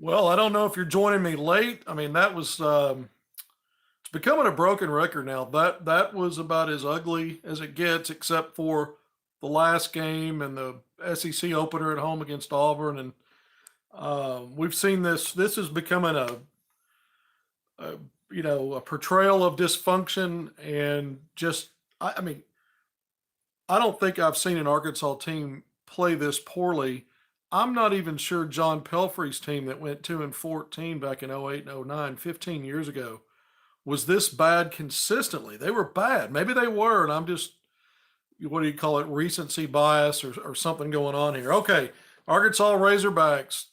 Well, I don't know if you're joining me late. I mean, that was it's becoming a broken record now. That was about as ugly as it gets, except for the last game and the SEC opener at home against Auburn. And we've seen this. This is becoming a a portrayal of dysfunction and just. I mean, I don't think I've seen an Arkansas team play this poorly. I'm not even sure John Pelfrey's team that went 2-14 back in '08 and '09, 15 years ago, was this bad consistently. They were bad. Maybe they were, and I'm just, what do you call it, recency bias or something going on here. Okay, Arkansas Razorbacks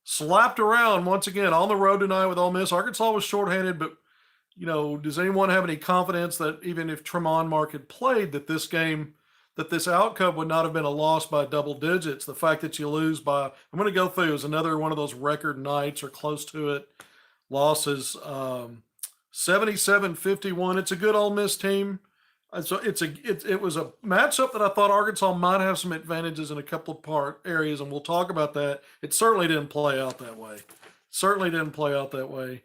slapped around once again on the road tonight with Ole Miss. Arkansas was shorthanded, but does anyone have any confidence that even if Tremont Mark had played, that this game, that this outcome would not have been a loss by double digits? The fact that you lose by, I'm going to go through, is another one of those record nights or close to it losses. 77-51. It's a good Ole Miss team. So it was a matchup that I thought Arkansas might have some advantages in a couple of part areas, and we'll talk about that. It certainly didn't play out that way. Certainly didn't play out that way.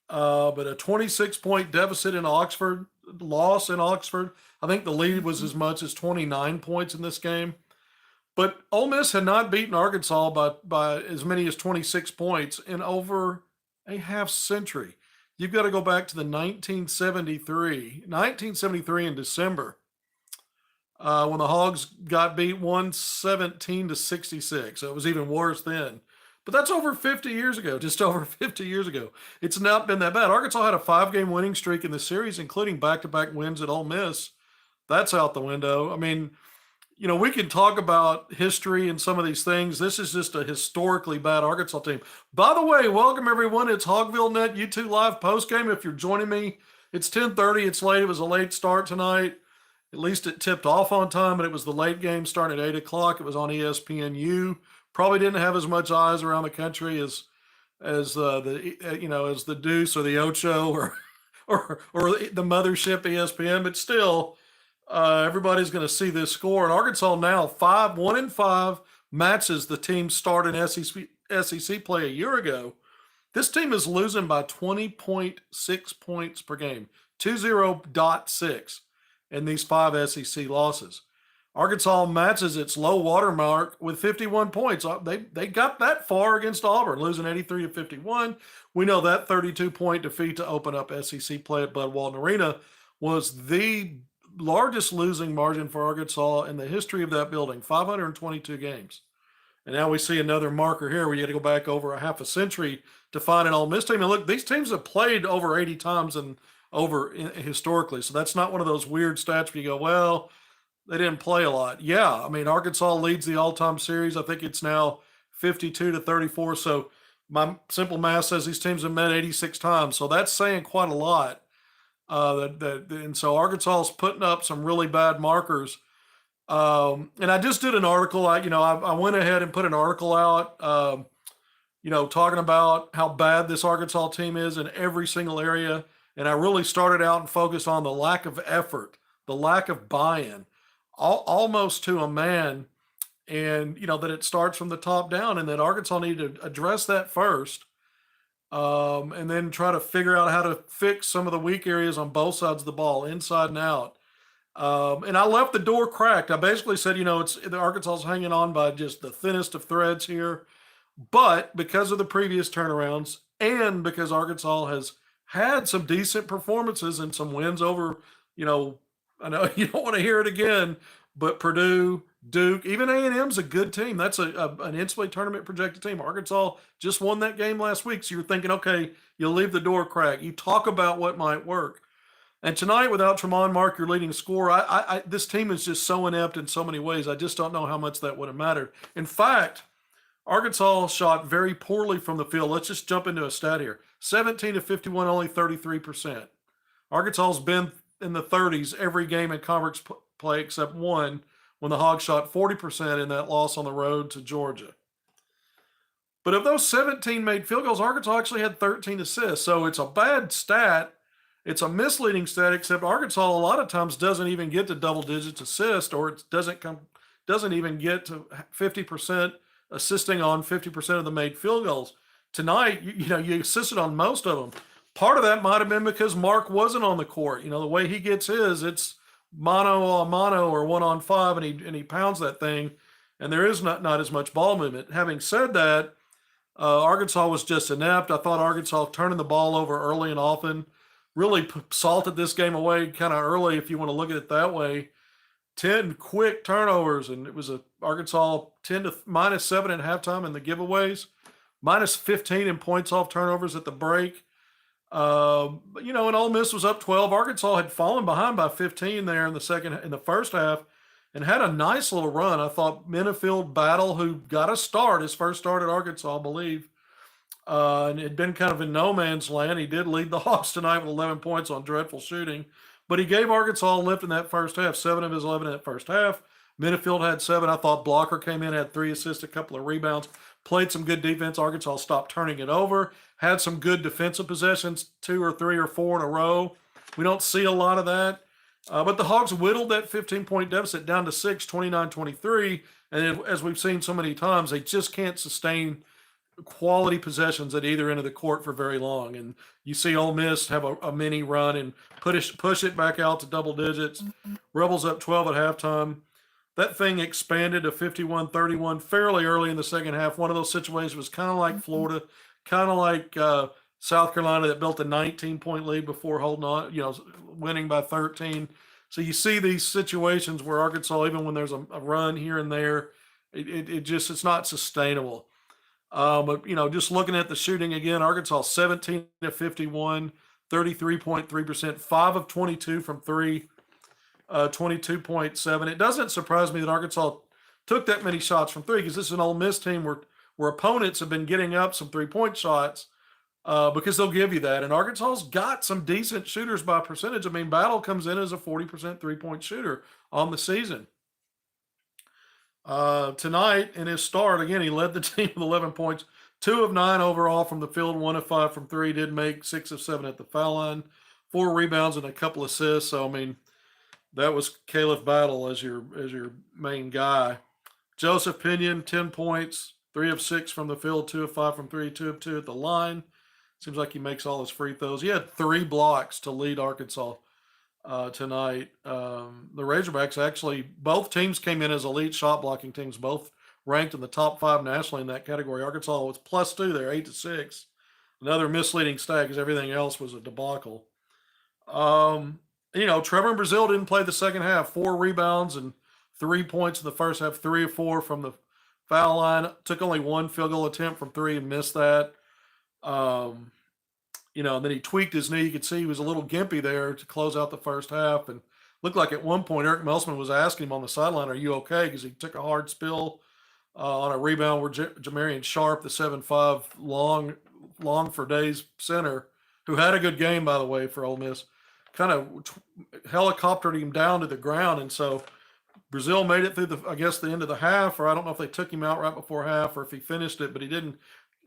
But a 26-point deficit in Oxford, loss in Oxford. I think the lead was as much as 29 points in this game. But Ole Miss had not beaten Arkansas by as many as 26 points in over a half century. You've got to go back to the 1973 in December, when the Hogs got beat 117-66. So it was even worse then. But that's over 50 years ago, just over 50 years ago. It's not been that bad. Arkansas had a 5-game winning streak in the series, including back-to-back wins at Ole Miss. That's out the window. I mean, we can talk about history and some of these things. This is just a historically bad Arkansas team. By the way, welcome everyone. It's HogvilleNET YouTube Live post-game. If you're joining me, it's 10:30. It's late. It was a late start tonight. At least it tipped off on time, but it was the late game starting at 8 o'clock. It was on ESPNU. Probably didn't have as much eyes around the country as the Deuce or the Ocho or the mothership ESPN, but still, everybody's going to see this score. And Arkansas now 1-5 matches the team started in SEC play a year ago. This team is losing by 20.6 points per game, 20.6 in these 5 SEC losses. Arkansas matches its low water mark with 51 points. They got that far against Auburn, losing 83-51. We know that 32-point defeat to open up SEC play at Bud Walton Arena was the largest losing margin for Arkansas in the history of that building, 522 games. And now we see another marker here where you got to go back over a half a century to find an Ole Miss team. And look, these teams have played over 80 times historically. So that's not one of those weird stats where you go, well, they didn't play a lot. Yeah, I mean, Arkansas leads the all-time series. I think it's now 52-34. So my simple math says these teams have met 86 times. So that's saying quite a lot. And so Arkansas is putting up some really bad markers. And I just did an article. I went ahead and put an article out, talking about how bad this Arkansas team is in every single area. And I really started out and focused on the lack of effort, the lack of buy-in, almost to a man. And, that it starts from the top down, and that Arkansas needed to address that first. And then try to figure out how to fix some of the weak areas on both sides of the ball, inside and out. And I left the door cracked. I basically said, the Arkansas's hanging on by just the thinnest of threads here. But because of the previous turnarounds, and because Arkansas has had some decent performances and some wins over, I know you don't want to hear it again, but Purdue, Duke, even A&M's a good team. That's an NCAA tournament projected team. Arkansas just won that game last week. So you're thinking, okay, you'll leave the door cracked. You talk about what might work. And tonight, without Tremont Mark, your leading scorer, this team is just so inept in so many ways. I just don't know how much that would have mattered. In fact, Arkansas shot very poorly from the field. Let's just jump into a stat here. 17-51, only 33%. Arkansas's been in the 30s every game in conference play except one, when the Hogs shot 40% in that loss on the road to Georgia. But of those 17 made field goals, Arkansas actually had 13 assists. So it's a bad stat. It's a misleading stat, except Arkansas a lot of times doesn't even get to double digits assist, or it doesn't even get to 50% assisting on 50% of the made field goals. tonight, you assisted on most of them. Part of that might have been because Mark wasn't on the court. The way he gets his, it's mano a mano or 1-on-5, and he pounds that thing, and there is not as much ball movement. Having said that, Arkansas was just inept. I thought Arkansas turning the ball over early and often really salted this game away kind of early, if you want to look at it that way. 10 quick turnovers, and it was Arkansas 10 to -7 at halftime in the giveaways, -15 in points off turnovers at the break. And Ole Miss was up 12. Arkansas had fallen behind by 15 there in the first half, and had a nice little run. I thought Minifield Battle, who got a start, his first start at Arkansas, I believe, and had been kind of in no man's land. He did lead the Hawks tonight with 11 points on dreadful shooting, but he gave Arkansas a lift in that first half. 7 of his 11 in that first half. Minifield had 7. I thought Blocker came in, had 3 assists, a couple of rebounds, played some good defense. Arkansas stopped turning it over, had some good defensive possessions, 2 or 3 or 4 in a row. We don't see a lot of that. But the Hogs whittled that 15-point deficit down to 6, 29-23. And as we've seen so many times, they just can't sustain quality possessions at either end of the court for very long. And you see Ole Miss have a mini run and push it back out to double digits. Rebels up 12 at halftime. That thing expanded to 51-31 fairly early in the second half. One of those situations was kind of like Florida, kind of like South Carolina, that built a 19-point lead before holding on, winning by 13. So you see these situations where Arkansas, even when there's a run here and there, it's not sustainable. But just looking at the shooting again, Arkansas 17 to 51, 33.3%, 5 of 22 from 3, 22.7. It doesn't surprise me that Arkansas took that many shots from 3, because this is an Ole Miss team where opponents have been getting up some 3-point shots, because they'll give you that. And Arkansas's got some decent shooters by percentage. I mean, Battle comes in as a 40% 3-point shooter on the season. Tonight in his start, again, he led the team with 11 points, 2 of 9 overall from the field, 1 of 5 from 3, did make 6 of 7 at the foul line, 4 rebounds and a couple assists. So, I mean, that was Caleb Battle as your main guy. Joseph Pinion, 10 points, 3 of 6 from the field, 2 of 5 from 3, 2 of 2 at the line. Seems like he makes all his free throws. He had 3 blocks to lead Arkansas tonight. The Razorbacks, actually, both teams came in as elite shot blocking teams, both ranked in the top 5 nationally in that category. Arkansas was +2 there, 8 to 6. Another misleading stat because everything else was a debacle. Trevor and Brazil didn't play the second half. 4 rebounds and 3 points in the first half, 3 of 4 from the foul line. Took only 1 field goal attempt from 3 and missed that. And then he tweaked his knee. You could see he was a little gimpy there to close out the first half, and looked like at one point Eric Melsman was asking him on the sideline, "Are you okay?" Because he took a hard spill on a rebound where Jamarian Sharp, the 7'5", long for days center, who had a good game, by the way, for Ole Miss, kind of helicoptered him down to the ground. And so Brazil made it through the end of the half, or I don't know if they took him out right before half or if he finished it, but he didn't.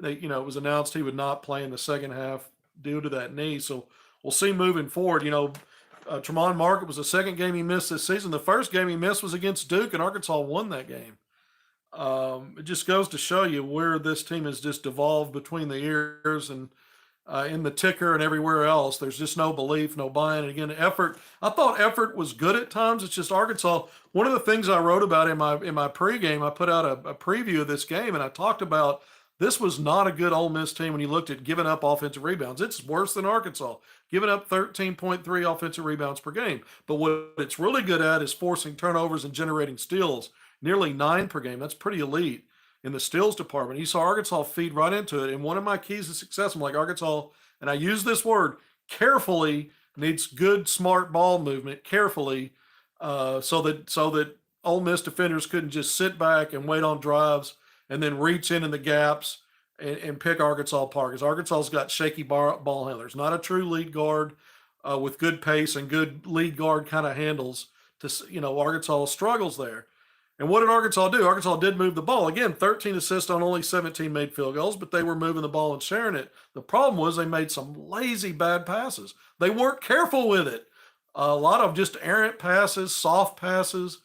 It was announced he would not play in the second half due to that knee. So we'll see moving forward. Tremont Market was the second game he missed this season. The first game he missed was against Duke, and Arkansas won that game. It just goes to show you where this team has just devolved between the years and in the ticker and everywhere else. There's just no belief, no buying. And again, effort. I thought effort was good at times. It's just Arkansas. One of the things I wrote about in my pregame, I put out a preview of this game, and I talked about this was not a good Ole Miss team when you looked at giving up offensive rebounds. It's worse than Arkansas, giving up 13.3 offensive rebounds per game. But what it's really good at is forcing turnovers and generating steals, nearly 9 per game. That's pretty elite in the steals department. You saw Arkansas feed right into it. And one of my keys to success, I'm like, Arkansas, and I use this word carefully, needs good, smart ball movement carefully, so that Ole Miss defenders couldn't just sit back and wait on drives and then reach in the gaps and pick Arkansas apart. Because Arkansas's got shaky ball handlers, not a true lead guard with good pace and good lead guard kind of handles. Arkansas struggles there. And what did Arkansas do? Arkansas did move the ball. Again, 13 assists on only 17 made field goals, but they were moving the ball and sharing it. The problem was they made some lazy, bad passes. They weren't careful with it. A lot of just errant passes, soft passes.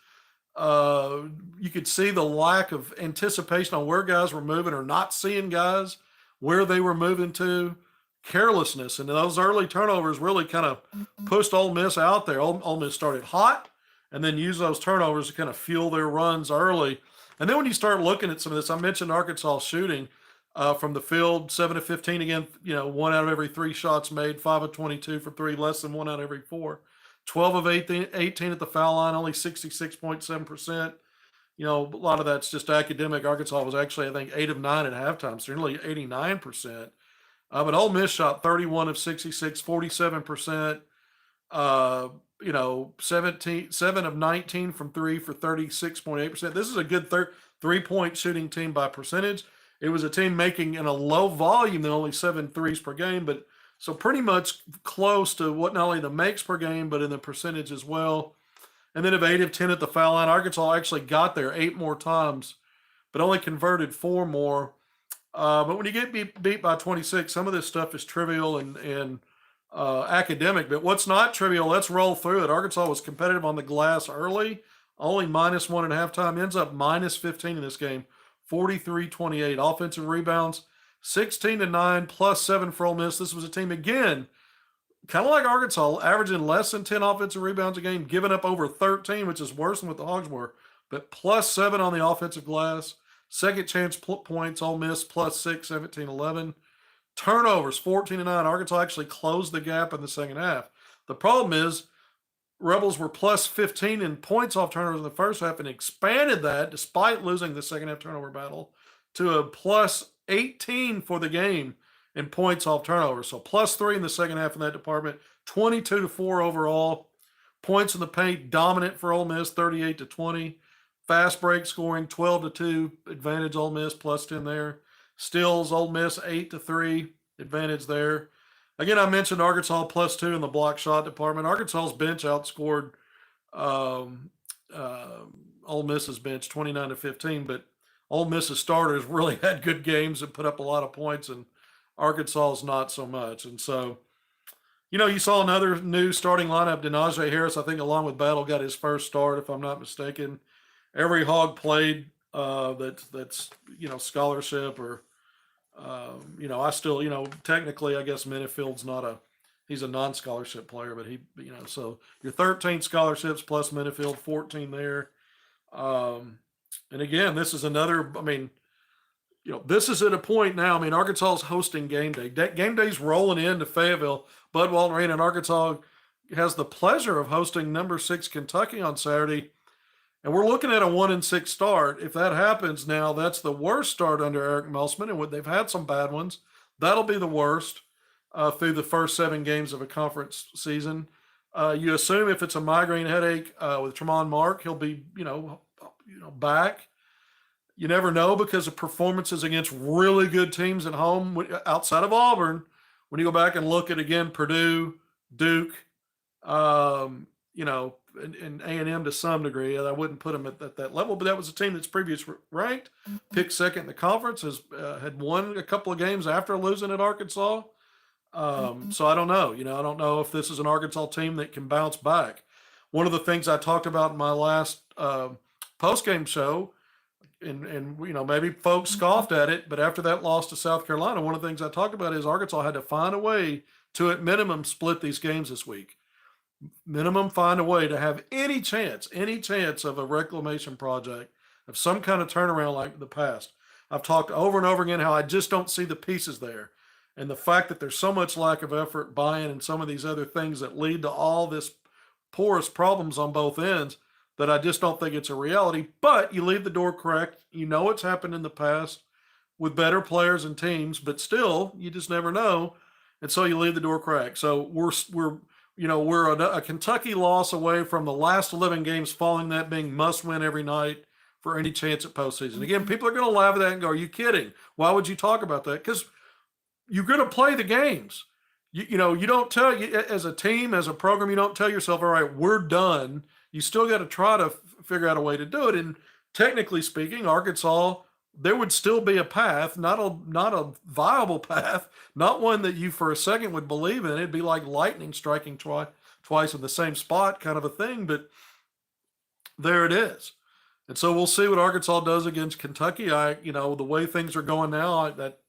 You could see the lack of anticipation on where guys were moving or not seeing guys where they were moving to, carelessness, and those early turnovers really kind of pushed Ole Miss out there. Ole Miss started hot and then used those turnovers to kind of fuel their runs early. And then when you start looking at some of this, I mentioned Arkansas shooting from the field, 7 of 15 again, 1 out of every 3 shots made, 5 of 22 for 3, less than 1 out of every 4. 12 of 18 at the foul line, only 66.7%. A lot of that's just academic. Arkansas was actually, I think, 8 of 9 at halftime, so nearly 89%. But Ole Miss shot 31 of 66, 47%. 7 of 19 from 3 for 36.8%. This is a good 3-point shooting team by percentage. It was a team making in a low volume than only 7 threes per game, but so pretty much close to what not only the makes per game, but in the percentage as well. And then of 8 of 10 at the foul line, Arkansas actually got there 8 more times, but only converted 4 more. But when you get beat by 26, some of this stuff is trivial and academic. But what's not trivial, let's roll through it. Arkansas was competitive on the glass early, only -1 at halftime, ends up -15 in this game, 43-28. Offensive rebounds, 16-9, +7 for Ole Miss. This was a team, again, kind of like Arkansas, averaging less than 10 offensive rebounds a game, giving up over 13, which is worse than what the Hogs were, but +7 on the offensive glass. Second chance points, Ole Miss +6, 17-11. Turnovers, 14-9. Arkansas actually closed the gap in the second half. The problem is Rebels were +15 in points off turnovers in the first half and expanded that, despite losing the second half turnover battle, to a +18 for the game in points off turnovers. So +3 in the second half in that department, 22-4 overall. Points in the paint dominant for Ole Miss, 38-20. Fast break scoring, 12-2, advantage Ole Miss, +10 there. Steals, Ole Miss, 8-3, advantage there. Again, I mentioned Arkansas +2 in the block shot department. Arkansas's bench outscored Ole Miss's bench 29-15, but Ole Miss's starters really had good games and put up a lot of points, and Arkansas's not so much. And so, you saw another new starting lineup. Denaje Harris, I think, along with Battle, got his first start, if I'm not mistaken. Every Hog played that's scholarship or I still technically I guess Minifield's he's a non-scholarship player, but so your 13 scholarships plus Minifield, 14 there. And again, this is another, this is at a point now. Arkansas is hosting game day. Game day's rolling into Fayetteville. Bud Walton Arena, and Arkansas has the pleasure of hosting number 6 Kentucky on Saturday. And we're looking at a 1-6 start. If that happens now, that's the worst start under Eric Melsman, and they've had some bad ones. That'll be the worst through the first 7 games of a conference season. You assume if it's a migraine headache with Tremont Mark, he'll be back. You never know because of performances against really good teams at home outside of Auburn. When you go back and look at again Purdue, Duke, and A&M to some degree. I wouldn't put them at that level, but that was a team that's previous ranked, picked second in the conference, had won a couple of games after losing at Arkansas. So I don't know. I don't know if this is an Arkansas team that can bounce back. One of the things I talked about in my last post-game show, and maybe folks scoffed at it, but after that loss to South Carolina, one of the things I talked about is Arkansas had to find a way to, at minimum, split these games this week. Minimum find a way to have any chance of a reclamation project, of some kind of turnaround like the past. I've talked over and over again how I just don't see the pieces there. And the fact that there's so much lack of effort, buy-in, and some of these other things that lead to all this porous problems on both ends, that I just don't think it's a reality. But you leave the door cracked. It's happened in the past with better players and teams, but still, you just never know. And so you leave the door cracked. So we're a Kentucky loss away from the last 11 games following that being must-win every night for any chance at postseason. Again, people are going to laugh at that and go, are you kidding? Why would you talk about that? Because you're going to play the games. You don't tell, as a team, as a program, you don't tell yourself, all right, we're done. You still got to try to figure out a way to do it. And technically speaking, Arkansas, there would still be a path, not a viable path, not one that you for a second would believe in. It'd be like lightning striking twice in the same spot kind of a thing, but there it is. And so we'll see what Arkansas does against Kentucky. The way things are going now, that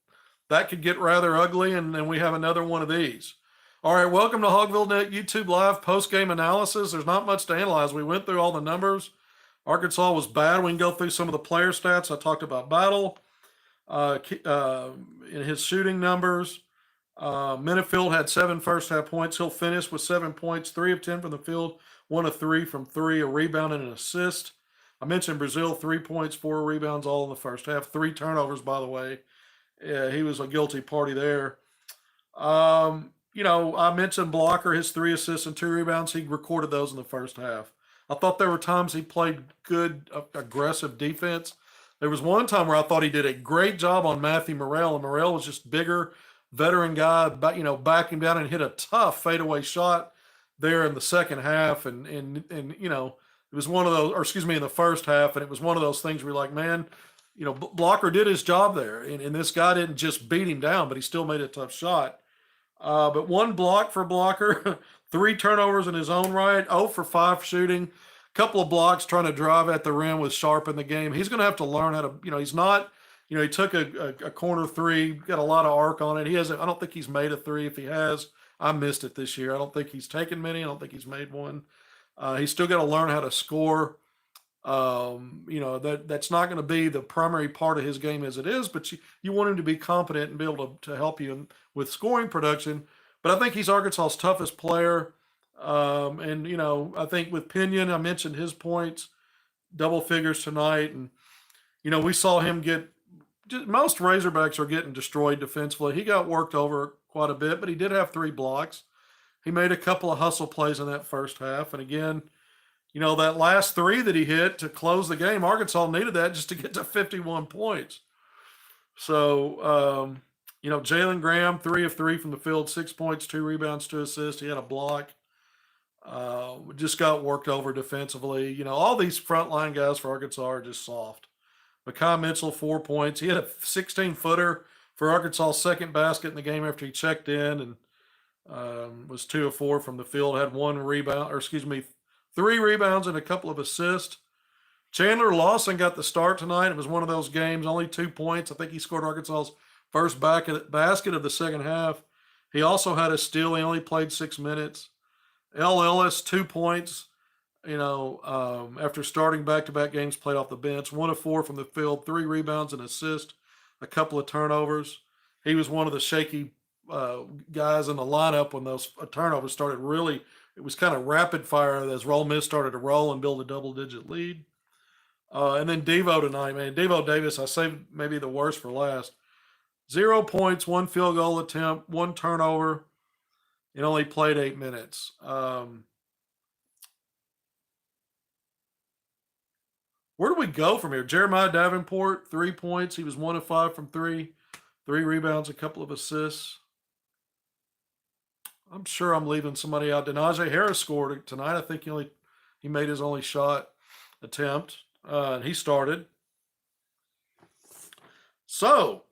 that could get rather ugly, and then we have another one of these. All right, welcome to HogvilleNet YouTube Live post-game analysis. There's not much to analyze. We went through all the numbers. Arkansas was bad. We can go through some of the player stats. I talked about Battle in his shooting numbers. Minifield had 7 first-half points. He'll finish with 7 points, 3 of 10 from the field, 1 of 3 from 3, a rebound and an assist. I mentioned Brazil, 3 points, 4 rebounds, all in the first half. 3 turnovers, by the way. He was a guilty party there. I mentioned Blocker, his 3 assists and 2 rebounds. He recorded those in the first half. I thought there were times he played good, aggressive defense. There was one time where I thought he did a great job on Matthew Morrell, and Morrell was just bigger, veteran guy, backing down and hit a tough fadeaway shot there in the second half. And it was one of those, or excuse me, in the first half, and it was one of those things where you're like, man, Blocker did his job there, and this guy didn't just beat him down, but he still made a tough shot. But 1 block for Blocker, 3 turnovers in his own right, 0 for 5 shooting, couple of blocks trying to drive at the rim with Sharp in the game. He's going to have to learn how to, he's not, he took a corner 3, got a lot of arc on it. I don't think he's made a 3. If he has, I missed it this year. I don't think he's taken many. I don't think he's made one. He's still got to learn how to score. That's not going to be the primary part of his game as it is, but you want him to be competent and be able to help you with scoring production. But I think he's Arkansas's toughest player. I think with Pinion, I mentioned his points, double figures tonight. And, we saw him most Razorbacks are getting destroyed defensively. He got worked over quite a bit, but he did have 3 blocks. He made a couple of hustle plays in that first half. And again, that last 3 that he hit to close the game, Arkansas needed that just to get to 51 points. So, Jalen Graham, 3 of 3 from the field, 6 points, 2 rebounds, 2 assists. He had a block. Just got worked over defensively. All these frontline guys for Arkansas are just soft. Makai Mitchell, 4 points. He had a 16-footer for Arkansas' second basket in the game after he checked in, and was 2 of 4 from the field. Had 3 rebounds and a couple of assists. Chandler Lawson got the start tonight. It was one of those games, only 2 points. I think he scored Arkansas's first basket of the second half. He also had a steal. He only played 6 minutes. L. Ellis, 2 points, after starting back-to-back games, played off the bench. 1 of 4 from the field, 3 rebounds, an assist, a couple of turnovers. He was one of the shaky guys in the lineup when those turnovers started really. It was kind of rapid fire as Ole Miss started to roll and build a double-digit lead. And then Devo tonight, man. Devo Davis, I saved maybe the worst for last. 0 points, 1 field goal attempt, 1 turnover. It only played 8 minutes. Where do we go from here? Jeremiah Davenport, 3 points. He was 1 of 5 from 3. 3 rebounds, a couple of assists. I'm sure I'm leaving somebody out. Denaje Harris scored tonight. I think he made his only shot attempt. And he started. So,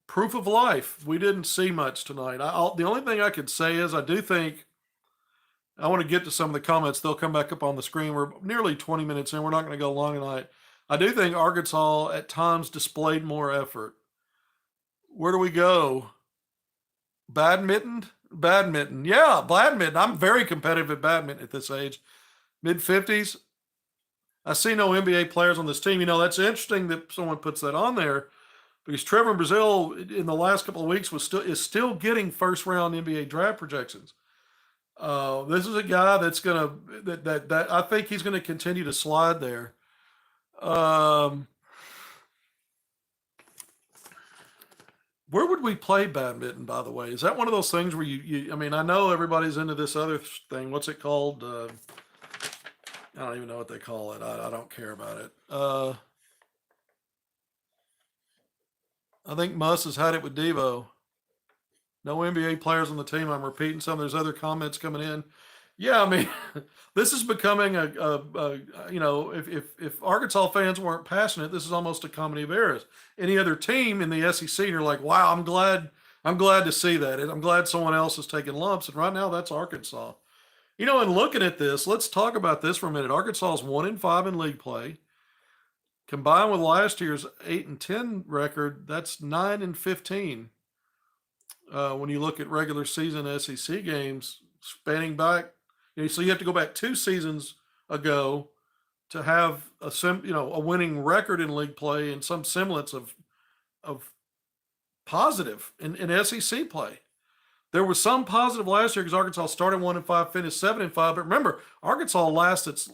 proof of life. We didn't see much tonight. The only thing I could say is I do think, I want to get to some of the comments. They'll come back up on the screen. We're nearly 20 minutes in. We're not going to go long tonight. I do think Arkansas at times displayed more effort. Where do we go? Badminton? Badminton. Yeah, badminton. I'm very competitive at badminton at this age. Mid-50s. I see no NBA players on this team. That's interesting that someone puts that on there because Trevor Brazile in the last couple of weeks is still getting first-round NBA draft projections. This is a guy that's going to that I think he's going to continue to slide there. Where would we play badminton, by the way? Is that one of those things where I know everybody's into this other thing. What's it called? I don't even know what they call it. I don't care about it. I think Muss has had it with Devo. No NBA players on the team. I'm repeating some. There's other comments coming in. Yeah, this is becoming if Arkansas fans weren't passionate, this is almost a comedy of errors. Any other team in the SEC, you're like, wow, I'm glad to see that. I'm glad someone else is taking lumps. And right now, that's Arkansas. And looking at this, let's talk about this for a minute. Arkansas is 1-5 in league play. Combined with last year's 8-10 record, that's 9-15. When you look at regular season SEC games, spanning back, so you have to go back 2 seasons ago to have a winning record in league play and some semblance of positive in SEC play. There was some positive last year because Arkansas started 1-5, finished 7-5. But remember, Arkansas lost its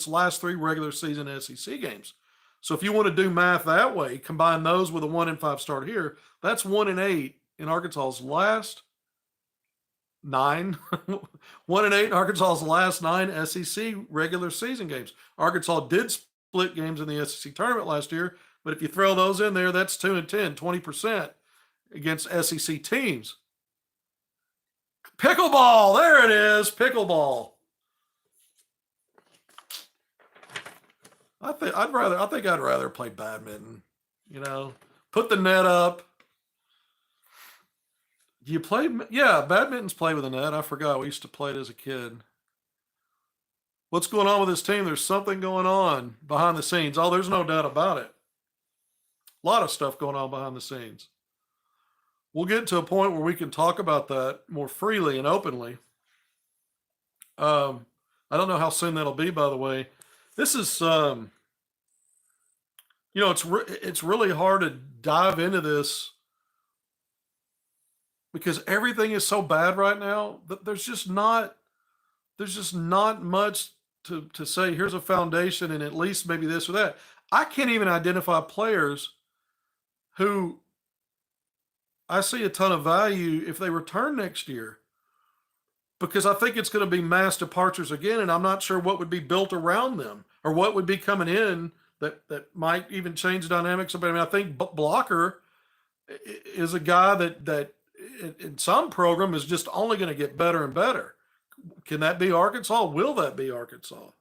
last 3 regular season SEC games. So if you want to do math that way, combine those with a 1-5 start here, that's 1-8 in Arkansas's last 9. 1-8 in Arkansas's last 9 SEC regular season games. Arkansas did split games in the SEC tournament last year, but if you throw those in there, that's 2-10, 20% against SEC teams. Pickleball, there it is, pickleball. I think I'd rather play badminton. Put the net up. Do you play? Yeah, badminton's played with a net. I forgot. We used to play it as a kid. What's going on with this team? There's something going on behind the scenes. Oh, there's no doubt about it. A lot of stuff going on behind the scenes. We'll get to a point where we can talk about that more freely and openly. I don't know how soon that'll be, by the way. This is, it's really hard to dive into this because everything is so bad right now that there's just not much to say, here's a foundation and at least maybe this or that. I can't even identify players who I see a ton of value if they return next year, because I think it's going to be mass departures again, and I'm not sure what would be built around them or what would be coming in that might even change the dynamics. I mean, I think Blocker is a guy that in some program is just only going to get better and better. Can that be Arkansas? Will that be Arkansas?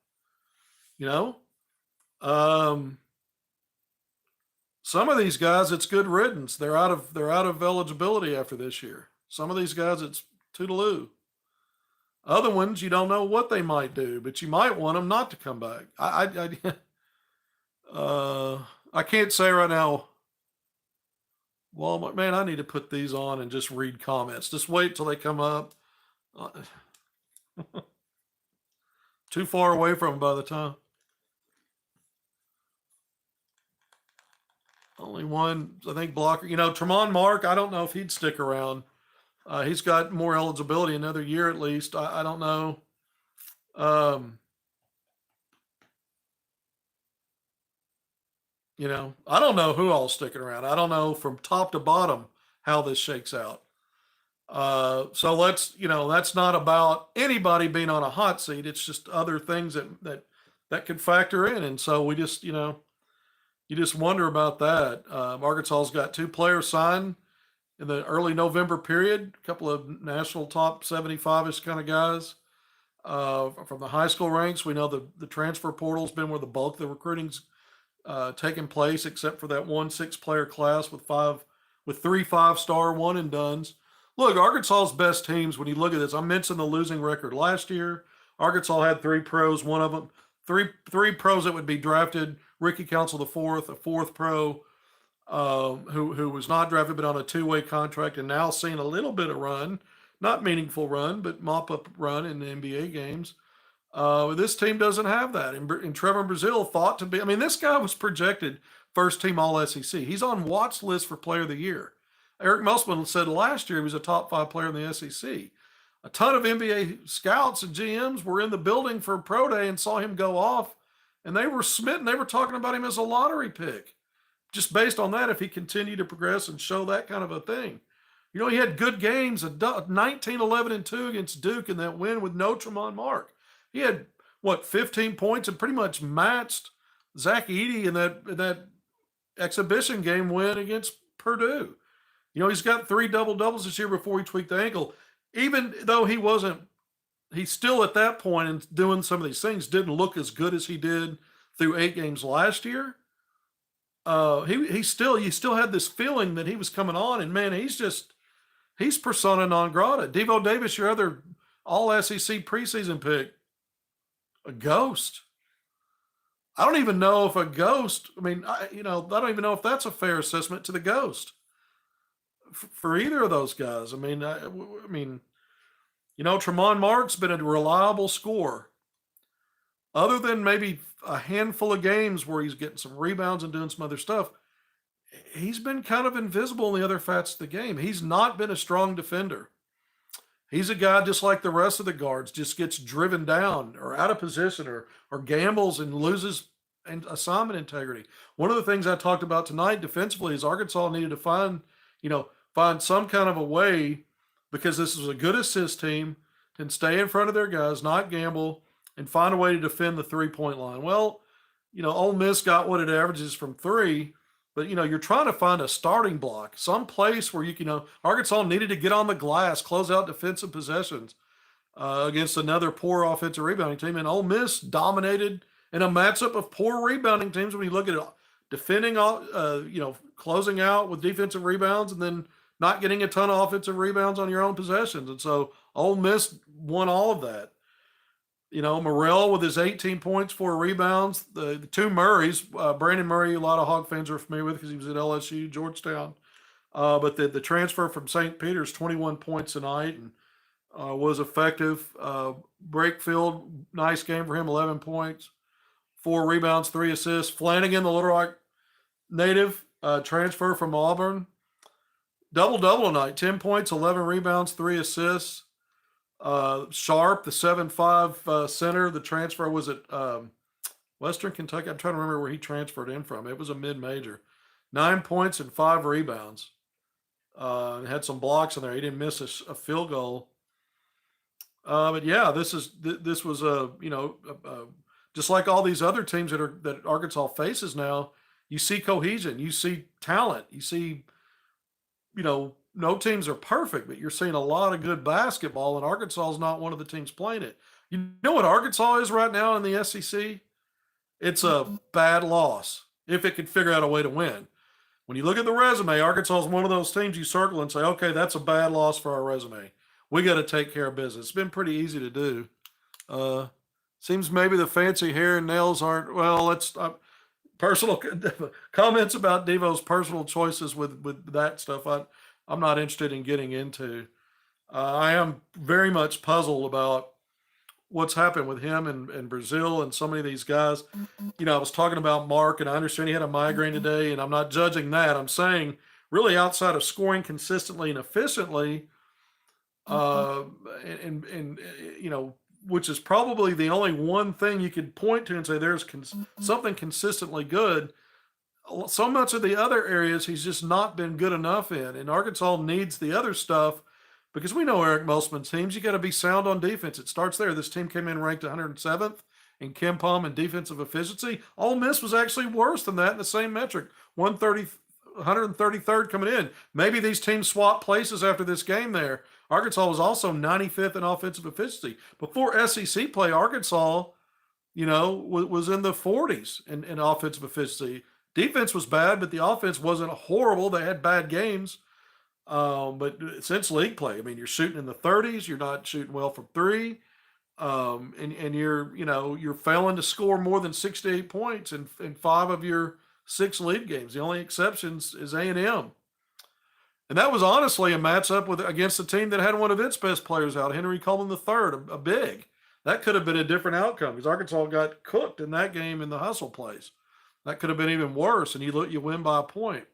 Some of these guys, it's good riddance. They're out of eligibility after this year. Some of these guys, it's toodaloo. Other ones, you don't know what they might do, but you might want them not to come back. I can't say right now. Walmart, man, I need to put these on and just read comments. Just wait till they come up. Too far away from them by the time. Only one, I think, Blocker. Tremont Mark, I don't know if he'd stick around. He's got more eligibility, another year at least. I don't know. I don't know who all's sticking around. I don't know from top to bottom how this shakes out. So that's not about anybody being on a hot seat. It's just other things that could factor in. And so we just, you just wonder about that. Arkansas's got 2 players signed in the early November period, a couple of national top 75-ish kind of guys. From the high school ranks, we know the transfer portal's been where the bulk of the recruiting's taken place, except for that 1 6-player class with 3 5-star one and dones. Look, Arkansas's best teams, when you look at this, I mentioned the losing record last year. Arkansas had 3 pros, one of them, three pros that would be drafted. Ricky Council IV, a 4th pro, who was not drafted but on a 2-way contract and now seeing a little bit of run, not meaningful run, but mop-up run in the NBA games. This team doesn't have that. And Trevor Brazile thought to be, this guy was projected first team All-SEC. He's on Watt's list for Player of the Year. Eric Musselman said last year he was a top 5 player in the SEC. A ton of NBA scouts and GMs were in the building for Pro Day and saw him go off, and they were smitten. They were talking about him as a lottery pick. Just based on that, if he continued to progress and show that kind of a thing. He had good games, 19, 11, and 2 against Duke in that win with no Tremont Mark. He had, 15 points and pretty much matched Zach Edey in that exhibition game win against Purdue. He's got 3 double-doubles this year before he tweaked the ankle. Even though he still at that point and doing some of these things didn't look as good as he did through 8 games last year. You still had this feeling that he was coming on, and man, he's persona non grata. Devo Davis, your other All-SEC preseason pick, a ghost. I don't even know if a ghost. I mean, I don't even know if that's a fair assessment to the ghost for either of those guys. I mean, Tremont Mark's been a reliable scorer, other than maybe a handful of games where he's getting some rebounds and doing some other stuff. He's been kind of invisible in the other facets of the game. He's not been a strong defender. He's a guy just like the rest of the guards, just gets driven down or out of position or gambles and loses and assignment integrity. One of the things I talked about tonight defensively is Arkansas needed to find some kind of a way, because this is a good assist team, and stay in front of their guys, not gamble, and find a way to defend the 3-point line. Well, Ole Miss got what it averages from three, but you're trying to find a starting block, some place where Arkansas needed to get on the glass, close out defensive possessions against another poor offensive rebounding team, and Ole Miss dominated in a matchup of poor rebounding teams. When you look at it, defending, closing out with defensive rebounds, and then not getting a ton of offensive rebounds on your own possessions, and so Ole Miss won all of that. Morrell with his 18 points, 4 rebounds. The two Murrays, Brandon Murray, a lot of Hog fans are familiar with because he was at LSU, Georgetown. But the transfer from St. Peter's, 21 points tonight, and was effective. Brakefield, nice game for him, 11 points, 4 rebounds, 3 assists. Flanagan, the Little Rock native, transfer from Auburn, double-double tonight, 10 points, 11 rebounds, 3 assists. Sharp, the 7'5" center, the transfer was at Western Kentucky. I'm trying to remember where he transferred in from. It was a mid-major. 9 points and 5 rebounds. Had some blocks in there. He didn't miss a field goal. But yeah, this was just like all these other teams that Arkansas faces now. You see cohesion, you see talent, you see, no teams are perfect, but you're seeing a lot of good basketball, and Arkansas is not one of the teams playing it. You know what Arkansas is right now in the SEC? It's a bad loss if it could figure out a way to win. When you look at the resume, Arkansas is one of those teams you circle and say, okay, that's a bad loss for our resume. We got to take care of business. It's been pretty easy to do. Seems maybe the fancy hair and nails aren't, well, let's personal comments about Devo's personal choices with that stuff. I'm not interested in getting into. I am very much puzzled about what's happened with him and Brazil and so many of these guys. I was talking about Mark, and I understand he had a migraine today, and I'm not judging that. I'm saying really outside of scoring consistently and efficiently, which is probably the only one thing you could point to and say there's something consistently good. So much of the other areas he's just not been good enough in, and Arkansas needs the other stuff, because we know Eric Musselman's teams, you got to be sound on defense. It starts there. This team came in ranked 107th in KenPom and defensive efficiency. Ole Miss was actually worse than that in the same metric, 133rd coming in. Maybe these teams swap places after this game there. Arkansas was also 95th in offensive efficiency. Before SEC play, Arkansas, was in the 40s in offensive efficiency. Defense was bad, but the offense wasn't horrible. They had bad games. But since league play, you're shooting in the 30s. You're not shooting well from three. And you're failing to score more than 6 to 8 points in 5 of your 6 league games. The only exceptions is A&M. And that was honestly a matchup against a team that had one of its best players out, Henry Coleman III, a big. That could have been a different outcome, because Arkansas got cooked in that game in the hustle plays. That could have been even worse, and you win by a point.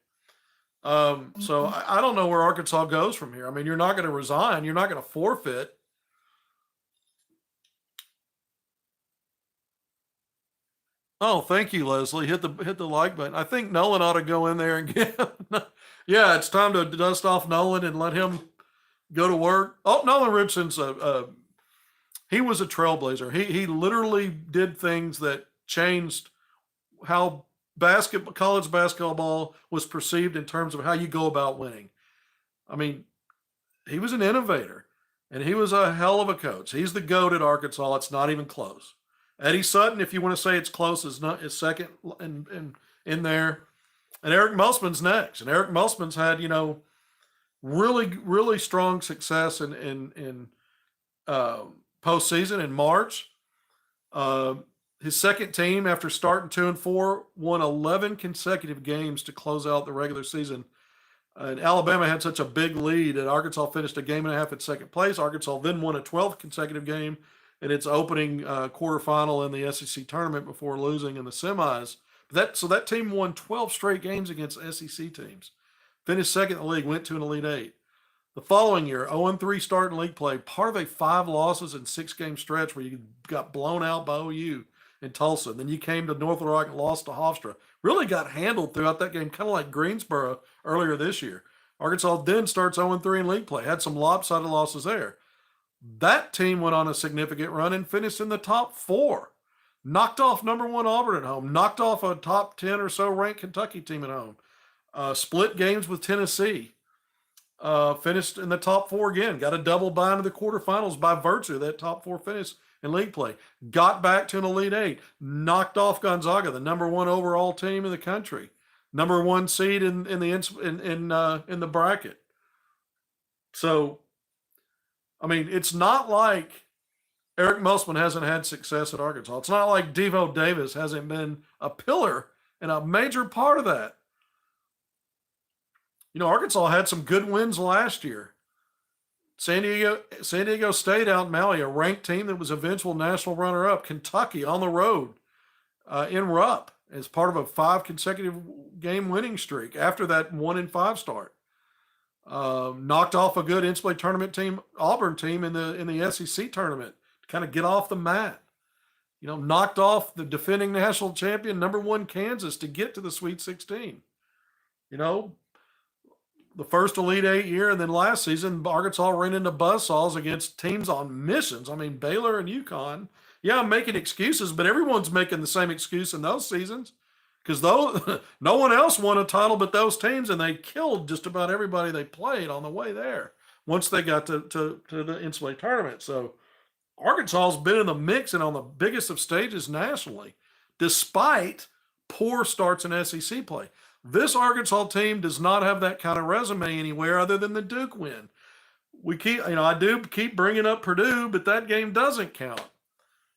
So I don't know where Arkansas goes from here. You're not going to resign. You're not going to forfeit. Oh, thank you, Leslie. Hit the like button. I think Nolan ought to go in there and get. Yeah, it's time to dust off Nolan and let him go to work. Oh, Nolan Richardson's he was a trailblazer. He literally did things that changed how college basketball was perceived in terms of how you go about winning. He was an innovator, and he was a hell of a coach. He's the GOAT at Arkansas. It's not even close. Eddie Sutton, if you want to say it's close, is second in there. And Eric Musselman's next. And Eric Musselman's had, really, really strong success in postseason in March. his second team, after starting 2-4, won 11 consecutive games to close out the regular season. And Alabama had such a big lead that Arkansas finished a game and a half at second place. Arkansas then won a 12th consecutive game in its opening quarterfinal in the SEC tournament before losing in the semis. So that team won 12 straight games against SEC teams. Finished second in the league, went to an Elite Eight. The following year, 0-3 start in league play, part of a 5 losses and 6-game stretch where you got blown out by OU in Tulsa. And then you came to North Little Rock and lost to Hofstra. Really got handled throughout that game, kind of like Greensboro earlier this year. Arkansas then starts 0-3 in league play, had some lopsided losses there. That team went on a significant run and finished in the top 4. Knocked off number 1 Auburn at home, knocked off a top 10 or so ranked Kentucky team at home, split games with Tennessee. Finished in the top 4 again. Got a double bye into the quarterfinals by virtue of that top 4 finish in league play. Got back to an Elite Eight. Knocked off Gonzaga, the number 1 overall team in the country. Number 1 seed in the bracket. So, I mean, it's not like Eric Musselman hasn't had success at Arkansas. It's not like Devo Davis hasn't been a pillar and a major part of that. You know, Arkansas had some good wins last year. San Diego State out in Maui, a ranked team that was eventual national runner-up. Kentucky on the road in Rupp as part of a 5 consecutive game winning streak after that 1-5 start. Knocked off a good NCAA tournament team, Auburn team in the SEC tournament to kind of get off the mat. You know, knocked off the defending national champion, number 1 Kansas to get to the Sweet 16. You know, the first Elite Eight year, and then last season, Arkansas ran into buzzsaws against teams on missions. I mean, Baylor and UConn. Yeah, I'm making excuses, but everyone's making the same excuse in those seasons because no one else won a title but those teams, and they killed just about everybody they played on the way there once they got to the NCAA tournament. So Arkansas's been in the mix and on the biggest of stages nationally, despite poor starts in SEC play. This Arkansas team does not have that kind of resume anywhere other than the Duke win. I do keep bringing up Purdue, but that game doesn't count.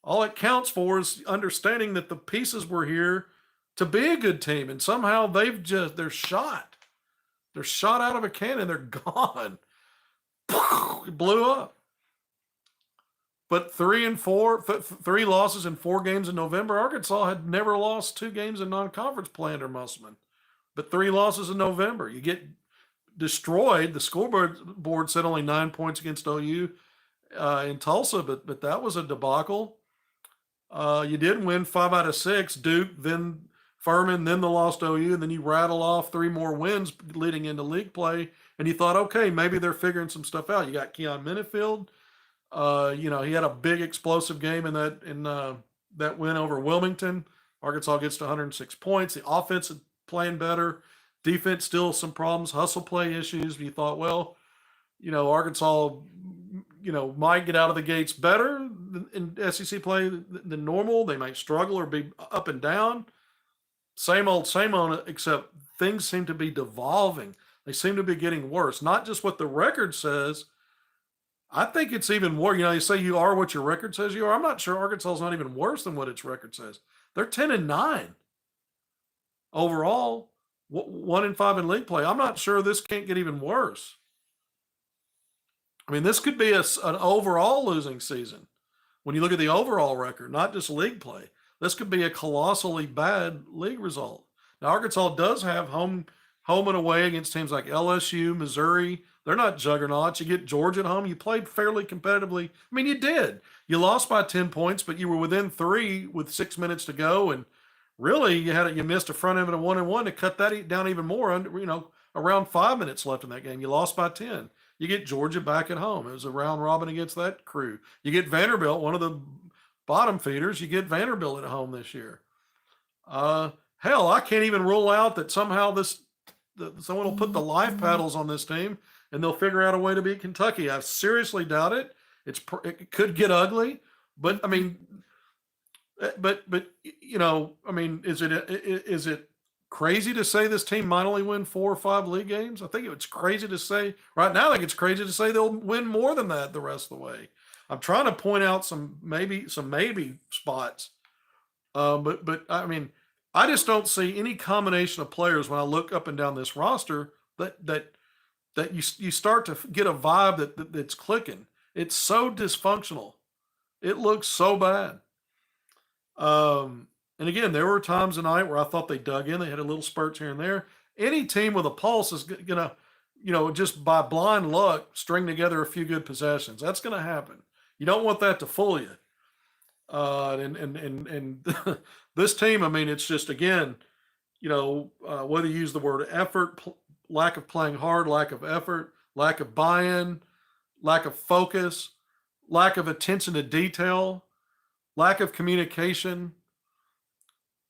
All it counts for is understanding that the pieces were here to be a good team, and somehow they're shot. They're shot out of a cannon. They're gone. It blew up. But 3 losses in 4 games in November. Arkansas had never lost 2 games in non-conference play under Musselman. But 3 losses in November. You get destroyed. The scoreboard said only 9 points against OU in Tulsa, but that was a debacle. You did win 5 out of 6. Duke, then Furman, then the lost OU, and then you rattle off 3 more wins leading into league play, and you thought, okay, maybe they're figuring some stuff out. You got Keon Minifield. He had a big explosive game in that win over Wilmington. Arkansas gets to 106 points. The offense is playing better. Defense still some problems, hustle play issues. You thought, well, Arkansas, might get out of the gates better in SEC play than normal. They might struggle or be up and down. Same old, except things seem to be devolving. They seem to be getting worse. Not just what the record says. I think it's even worse. You say you are what your record says you are. I'm not sure Arkansas is not even worse than what its record says. They're 10-9 overall, 1-5 in league play. I'm not sure this can't get even worse. I mean, this could be an overall losing season. When you look at the overall record, not just league play, this could be a colossally bad league result. Now, Arkansas does have home and away against teams like LSU, Missouri. They're not juggernauts. You get Georgia at home. You played fairly competitively. I mean, you did. You lost by 10 points, but you were within 3 with 6 minutes to go. And really, you missed a front end of a 1-1 to cut that down even more. Around 5 minutes left in that game. You lost by 10. You get Georgia back at home. It was a round robin against that crew. You get Vanderbilt, one of the bottom feeders. You get Vanderbilt at home this year. Hell, I can't even rule out that somehow someone will put the life paddles on this team and they'll figure out a way to beat Kentucky. I seriously doubt it. It could get ugly, but I mean, is it crazy to say this team might only win 4 or 5 league games? I think it's crazy to say right now. I think it's crazy to say they'll win more than that the rest of the way. I'm trying to point out some maybe spots But I mean, I just don't see any combination of players when I look up and down this roster that you start to get a vibe that's clicking. It's so dysfunctional. It looks so bad. And again, there were times tonight where I thought they dug in. They had a little spurts here and there. Any team with a pulse is gonna, just by blind luck, string together a few good possessions. That's gonna happen. You don't want that to fool you. And this team, I mean, it's just again, whether you use the word effort, lack of playing hard, lack of effort, lack of buy-in, lack of focus, lack of attention to detail, lack of communication,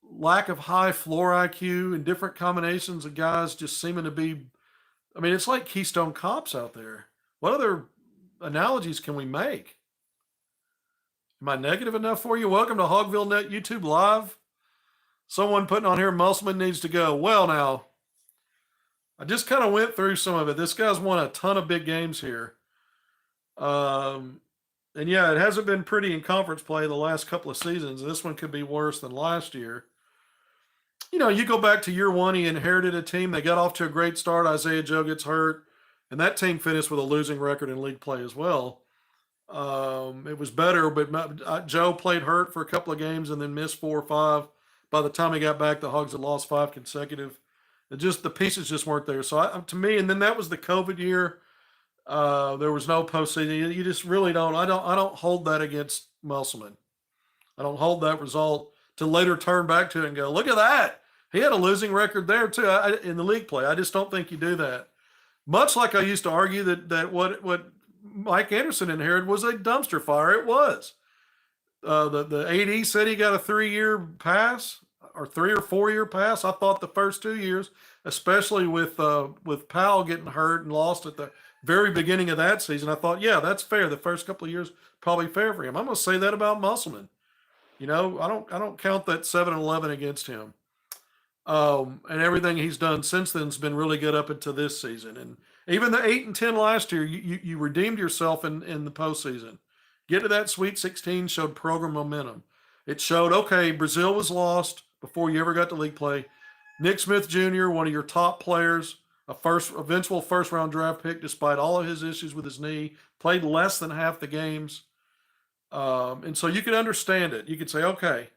lack of high floor IQ, and different combinations of guys just seeming to be. I mean, it's like Keystone Cops out there. What other analogies can we make? Am I negative enough for you? Welcome to HogvilleNet YouTube Live. Someone putting on here, Musselman needs to go. Well, now, I just kind of went through some of it. This guy's won a ton of big games here. And yeah, it hasn't been pretty in conference play the last couple of seasons. This one could be worse than last year. You go back to year one, he inherited a team. They got off to a great start. Isaiah Joe gets hurt, and that team finished with a losing record in league play as well. It was better, but Joe played hurt for a couple of games and then missed 4 or 5. By the time he got back, the Hogs had lost 5 consecutive. The pieces just weren't there. So to me, and then that was the COVID year. There was no postseason. You just really don't. I don't hold that against Musselman. I don't hold that result to later turn back to it and go, look at that. He had a losing record there too in the league play. I just don't think you do that. Much like I used to argue that what Mike Anderson inherited was a dumpster fire. It was. The AD said he got a 3-year pass or 3 or 4-year pass. I thought the first 2 years, especially with Powell getting hurt and lost at the very beginning of that season, I thought, yeah, that's fair. The first couple of years probably fair for him. I'm going to say that about Musselman. I don't count that 7-11 against him. And everything he's done since then has been really good up until this season. And even the 8-10 last year, you redeemed yourself in the postseason. Get to that Sweet 16 showed program momentum. It showed, okay, Brazil was lost before you ever got to league play. Nick Smith Jr., one of your top players, eventual first-round draft pick, despite all of his issues with his knee, played less than half the games. And so you could understand it. You could say, okay.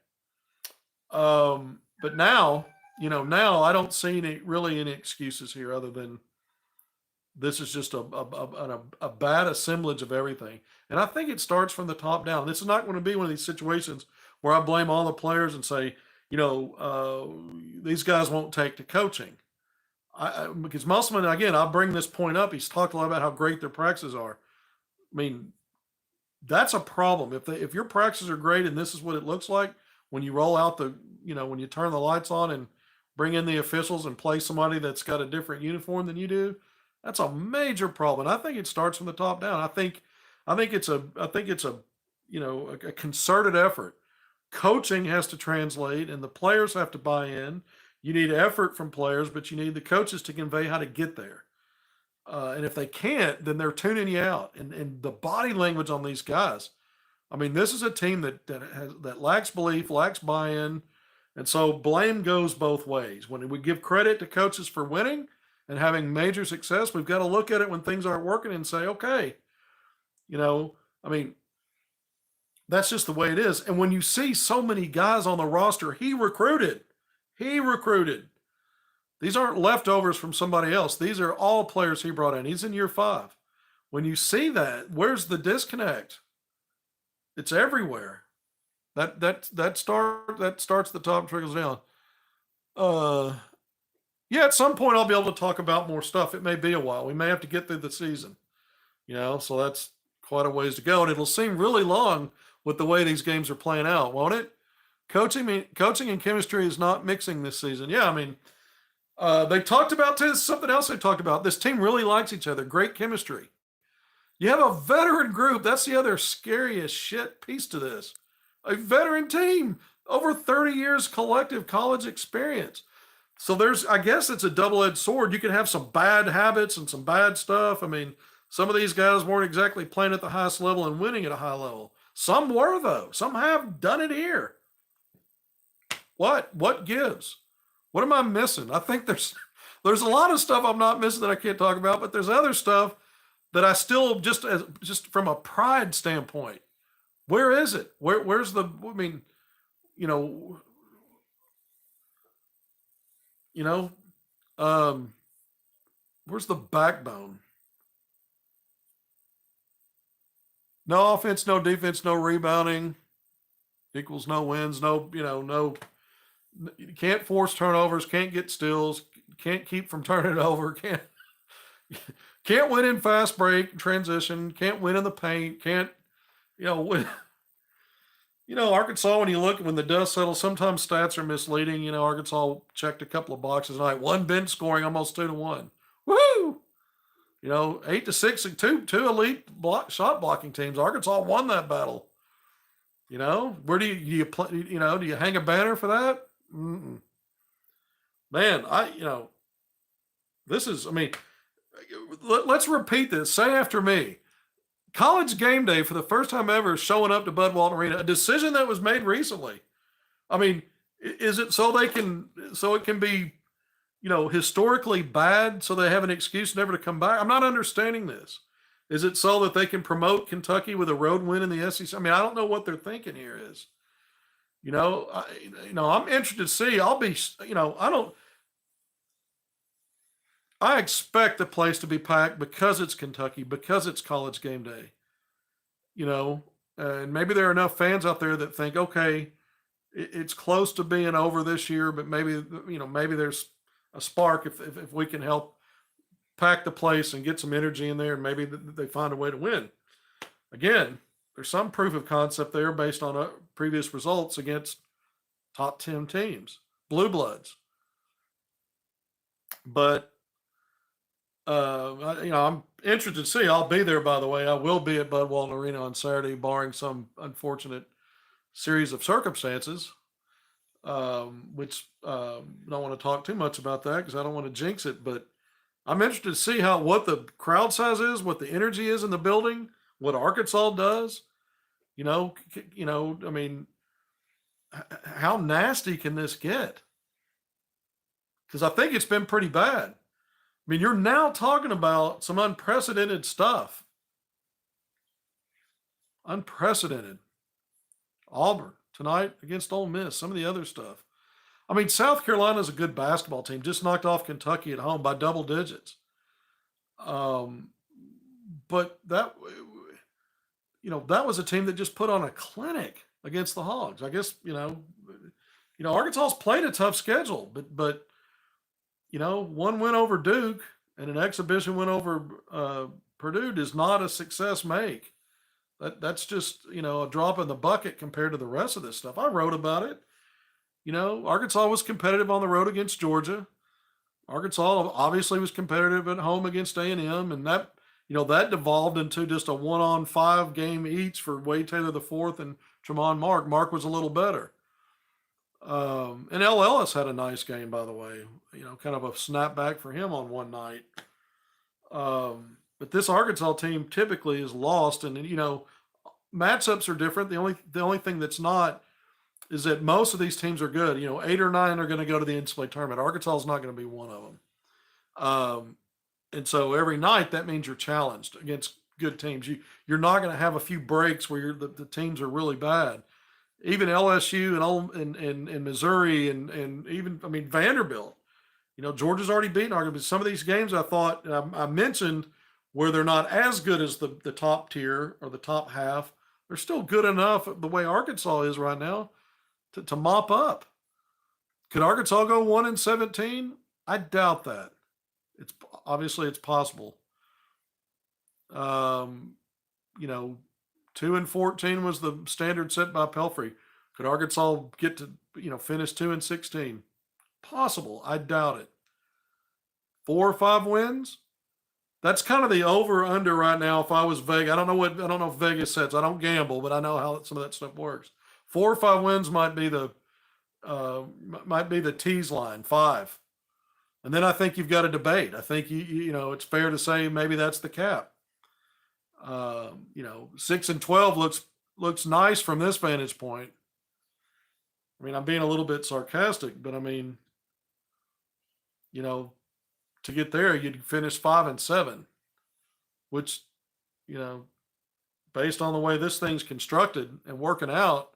But now I don't see any excuses here other than this is just a bad assemblage of everything. And I think it starts from the top down. This is not going to be one of these situations where I blame all the players and say, these guys won't take to coaching. Because Musselman, again, I'll bring this point up. He's talked a lot about how great their practices are. I mean, that's a problem. If your practices are great and this is what it looks like when you roll out when you turn the lights on and bring in the officials and play somebody that's got a different uniform than you do, that's a major problem. And I think it starts from the top down. I think it's a concerted effort. Coaching has to translate and the players have to buy in. You need effort from players, but you need the coaches to convey how to get there. And if they can't, then they're tuning you out. And the body language on these guys. I mean, this is a team that lacks belief, lacks buy-in, and so blame goes both ways. When we give credit to coaches for winning and having major success, we've got to look at it when things aren't working and say, okay, I mean, that's just the way it is. And when you see so many guys on the roster, he recruited. These aren't leftovers from somebody else. These are all players he brought in. He's in year 5. When you see that, where's the disconnect? It's everywhere. That starts the top and trickles down. Yeah, at some point I'll be able to talk about more stuff. It may be a while. We may have to get through the season. So that's quite a ways to go. And it'll seem really long with the way these games are playing out, won't it? Coaching and chemistry is not mixing this season. Yeah, I mean, they talked about this, something else they talked about. This team really likes each other. Great chemistry. You have a veteran group. That's the other scariest shit piece to this. A veteran team, over 30 years collective college experience. So I guess it's a double-edged sword. You can have some bad habits and some bad stuff. I mean, some of these guys weren't exactly playing at the highest level and winning at a high level. Some were, though. Some have done it here. What gives? What am I missing? I think there's a lot of stuff I'm not missing that I can't talk about, but there's other stuff that I still just from a pride standpoint. Where is it? Where's the? I mean, you know, you know, um, where's the backbone? No offense, no defense, no rebounding equals no wins. No, no. You can't force turnovers. Can't get steals. Can't keep from turning it over. Can't win in fast break transition. Can't win in the paint. Can't win. Arkansas, when you look when the dust settles, sometimes stats are misleading. Arkansas checked a couple of boxes tonight. One bench scoring almost 2-1. Woohoo! 8-6 and two elite shot blocking teams. Arkansas won that battle. Where do you play? Do you hang a banner for that? Mm-mm. Man, this is. I mean, let's repeat this. Say after me. College game day for the first time ever showing up to Bud Walton Arena, a decision that was made recently. I mean, is it so it can be, historically bad so they have an excuse never to come back? I'm not understanding this. Is it so that they can promote Kentucky with a road win in the SEC? I mean, I don't know what they're thinking here is. I'm interested to see. I expect the place to be packed because it's Kentucky, because it's college game day. And maybe there are enough fans out there that think, okay, it's close to being over this year, but maybe there's a spark if we can help pack the place and get some energy in there, and maybe they find a way to win. Again, there's some proof of concept there based on previous results against top 10 teams, blue bloods. But I'm interested to see. I'll be there, by the way. I will be at Bud Walton Arena on Saturday, barring some unfortunate series of circumstances, which don't want to talk too much about that because I don't want to jinx it. But I'm interested to see what the crowd size is, what the energy is in the building, what Arkansas does. I mean, how nasty can this get? Because I think it's been pretty bad. I mean, you're now talking about some unprecedented stuff. Unprecedented. Auburn tonight against Ole Miss, some of the other stuff. I mean, South Carolina's a good basketball team, just knocked off Kentucky at home by double digits. But that was a team that just put on a clinic against the Hogs. I guess, Arkansas's played a tough schedule, but one win over Duke and an exhibition win over Purdue does not a success make. That's just, a drop in the bucket compared to the rest of this stuff. I wrote about it. Arkansas was competitive on the road against Georgia. Arkansas obviously was competitive at home against A&M, and that devolved into just a 1-on-5 game each for Wade Taylor IV and Tremont Mark. Mark was a little better. And L. Ellis had a nice game, by the way, kind of a snapback for him on one night. But this Arkansas team typically is lost, and matchups are different. The only thing that's not is that most of these teams are good. 8 or 9 are going to go to the NCAA tournament. Arkansas is not going to be one of them. And so every night that means you're challenged against good teams. You're not going to have a few breaks where the teams are really bad. Even LSU and Missouri and even Vanderbilt. Georgia's already beaten Arkansas. Some of these games I thought I mentioned where they're not as good as the top tier or the top half. They're still good enough the way Arkansas is right now to mop up. Could Arkansas go 1-17? I doubt that. It's possible. 2-14 was the standard set by Pelfrey. Could Arkansas get to finish 2-16? Possible. I doubt it. 4 or 5 wins. That's kind of the over/under right now. If I was Vegas, I don't know if Vegas sets. I don't gamble, but I know how some of that stuff works. 4 or 5 wins might be the tease line. 5. And then I think you've got a debate. I think it's fair to say maybe that's the cap. 6-12 looks nice from this vantage point. I mean, I'm being a little bit sarcastic, but I mean, to get there, you'd finish 5-7, which, you know, based on the way this thing's constructed and working out,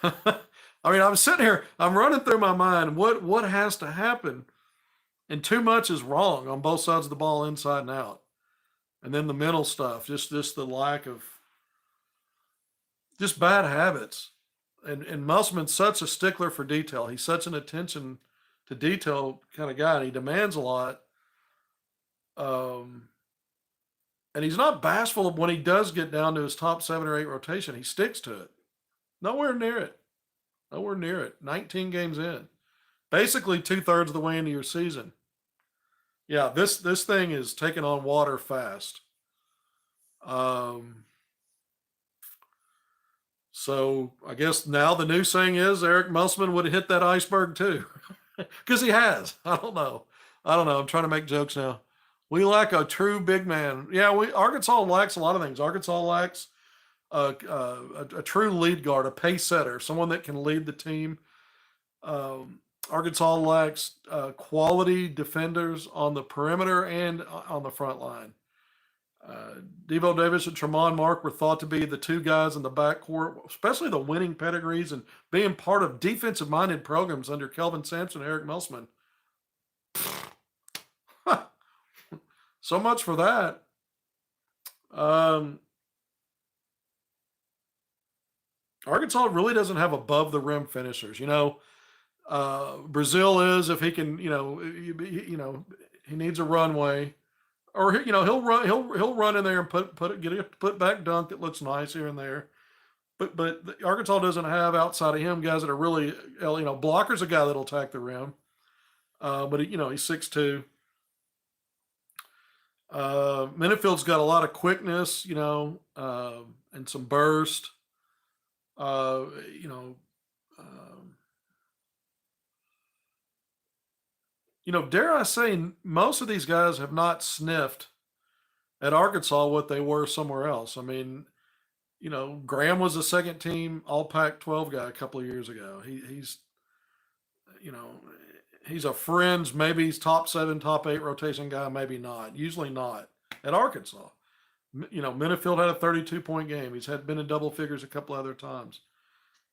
I mean, I'm sitting here, I'm running through my mind what has to happen, and too much is wrong on both sides of the ball, inside and out, and then the mental stuff, just the lack of just bad habits, and Musselman's such a stickler for detail. He's such an attention to detail kind of guy, and he demands a lot. Um, and he's not bashful when he does get down to his top 7 or 8 rotation. He sticks to it. Nowhere near it. Nowhere near it. 19 games in, basically 2/3 of the way into your season. Yeah, this thing is taking on water fast. So I guess now the new saying is Eric Musselman would have hit that iceberg too, because he has. I don't know. I'm trying to make jokes now. We lack a true big man. Yeah, Arkansas lacks a lot of things. Arkansas lacks a true lead guard, a pace setter, someone that can lead the team. Arkansas lacks quality defenders on the perimeter and on the front line. Devo Davis and Tremont Mark were thought to be the two guys in the backcourt, especially the winning pedigrees and being part of defensive-minded programs under Kelvin Sampson and Eric Musselman. So much for that. Arkansas really doesn't have above the rim finishers. Brazil is, if he can, he needs a runway, or he'll run in there and get a put back dunk that looks nice here and there. But Arkansas doesn't have, outside of him, guys that are really, Blocker's a guy that'll attack the rim. But he's 6'2". Minifield's got a lot of quickness, and some burst. Dare I say, most of these guys have not sniffed at Arkansas what they were somewhere else. I mean, Graham was a second team All Pac-12 guy a couple of years ago. He's a fringe, maybe he's top 7, top 8 rotation guy, maybe not. Usually not at Arkansas. Minifield had a 32-point game. He's been in double figures a couple other times.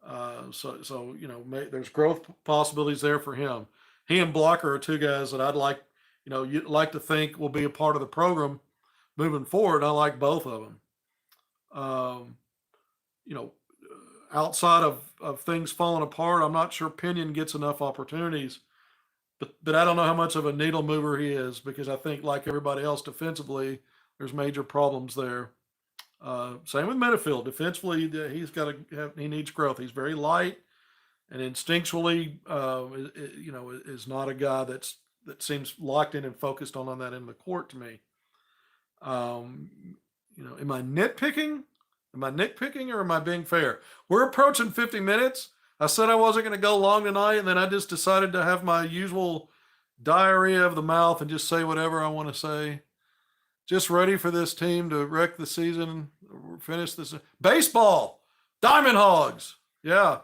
There's growth possibilities there for him. He and Blocker are two guys that I'd like, you'd like to think will be a part of the program moving forward. I like both of them. Outside of things falling apart, I'm not sure Pinion gets enough opportunities, but I don't know how much of a needle mover he is, because I think, like everybody else defensively, there's major problems there. Same with Minifield. Defensively, he needs growth. He's very light, and instinctually, is not a guy that seems locked in and focused on that end of the court to me. Am I nitpicking? Or am I being fair? We're approaching 50 minutes. I said I wasn't going to go long tonight, and then I just decided to have my usual diarrhea of the mouth and just say whatever I want to say. Just ready for this team to wreck the season, finish this. Baseball, Diamond Hogs. Yeah.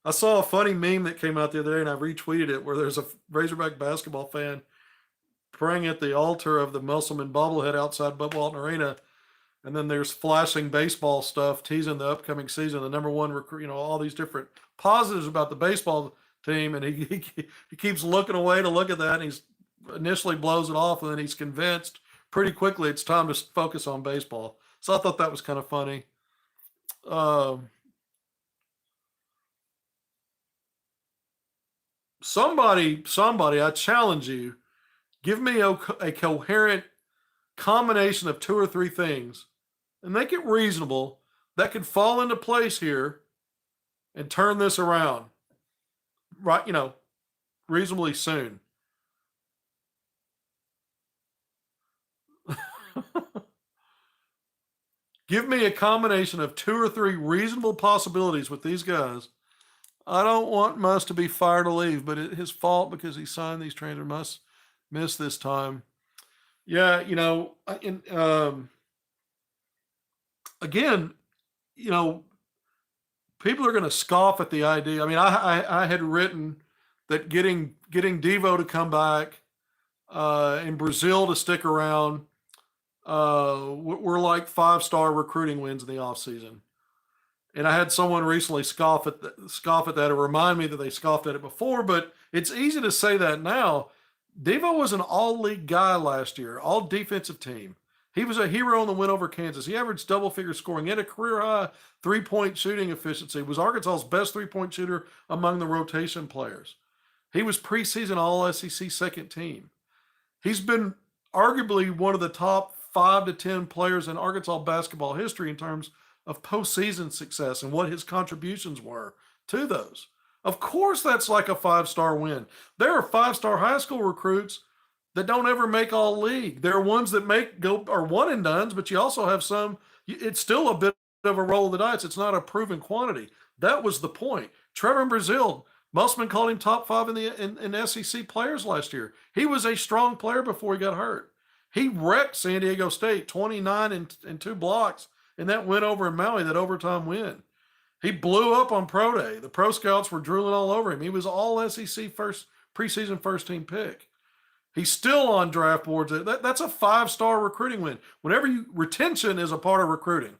I saw a funny meme that came out the other day, and I retweeted it, where there's a Razorback basketball fan praying at the altar of the Musselman bobblehead outside Bud Walton Arena, and then there's flashing baseball stuff teasing the upcoming season, the number one recruit, all these different positives about the baseball team, and he keeps looking away to look at that, and he's initially blows it off, and then he's convinced pretty quickly it's time to focus on baseball. So I thought that was kind of funny. Somebody, I challenge you, give me a coherent combination of 2 or 3 things, and make it reasonable, that could fall into place here and turn this around, right? Reasonably soon. Give me a combination of 2 or 3 reasonable possibilities with these guys. I don't want Muss to be fired or leave, but it's his fault because he signed these trainers. Muss missed this time. Yeah, again, people are going to scoff at the idea. I mean, I had written that getting Devo to come back and Brazil to stick around were like 5-star recruiting wins in the offseason. And I had someone recently scoff at that or remind me that they scoffed at it before, but it's easy to say that now. Devo was an all-league guy last year, all defensive team. He was a hero in the win over Kansas. He averaged double-figure scoring. He had a career-high three-point shooting efficiency. He was Arkansas's best three-point shooter among the rotation players. He was preseason All-SEC second team. He's been arguably one of the top 5 to 10 players in Arkansas basketball history in terms of postseason success and what his contributions were to those. Of course, that's like a 5-star win. There are 5-star high school recruits that don't ever make all league. There are ones that are one and dones, but you also have some. It's still a bit of a roll of the dice. It's not a proven quantity. That was the point. Trevor in Brazil, Musselman called him top 5 in SEC players last year. He was a strong player before he got hurt. He wrecked San Diego State, 29 and 2 blocks in that win over in Maui, that overtime win. He blew up on Pro Day. The pro scouts were drooling all over him. He was all SEC preseason first team pick. He's still on draft boards. That's a 5-star recruiting win. Retention is a part of recruiting.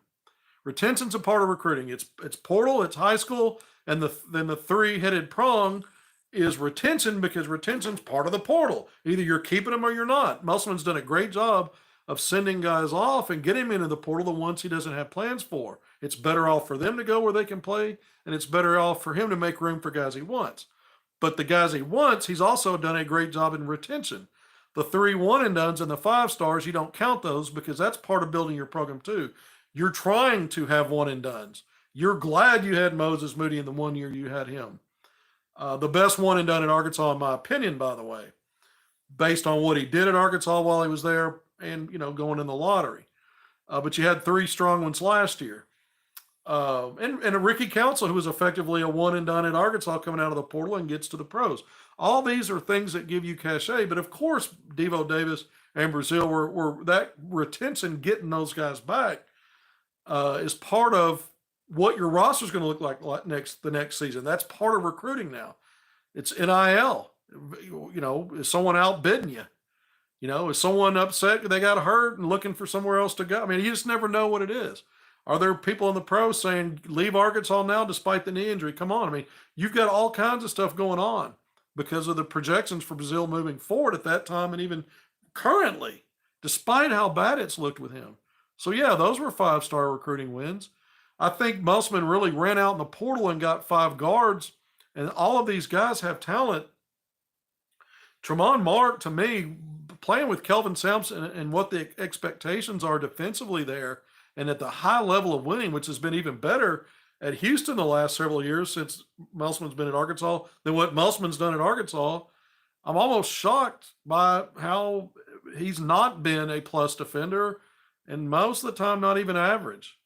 Retention's a part of recruiting. It's portal, it's high school, and then the 3-headed prong is retention, because retention's part of the portal. Either you're keeping them or you're not. Musselman's done a great job of sending guys off and getting him into the portal the ones he doesn't have plans for. It's better off for them to go where they can play, and it's better off for him to make room for guys he wants. But the guys he wants, he's also done a great job in retention. The 3 one-and-dones and the 5-stars, you don't count those because that's part of building your program too. You're trying to have one-and-dones. You're glad you had Moses Moody in the 1 year you had him. The best one-and-done in Arkansas, in my opinion, by the way, based on what he did at Arkansas while he was there and, going in the lottery. But you had 3 strong ones last year. And a Ricky Council, who was effectively a one-and-done at Arkansas coming out of the portal and gets to the pros. All these are things that give you cachet. But, of course, Devo Davis and Brazil were that retention, getting those guys back, is part of what your roster is going to look like the next season. That's part of recruiting now. It's NIL. Is someone outbidding you? Is someone upset they got hurt and looking for somewhere else to go? I mean, you just never know what it is. Are there people in the pros saying, leave Arkansas now despite the knee injury? Come on. I mean, you've got all kinds of stuff going on because of the projections for Brazil moving forward at that time and even currently, despite how bad it's looked with him. So, yeah, those were 5-star recruiting wins. I think Musselman really ran out in the portal and got 5 guards, and all of these guys have talent. Tremont Mark, to me, playing with Kelvin Sampson and what the expectations are defensively there, and at the high level of winning, which has been even better at Houston the last several years since Musselman's been at Arkansas than what Musselman's done at Arkansas, I'm almost shocked by how he's not been a plus defender and most of the time not even average.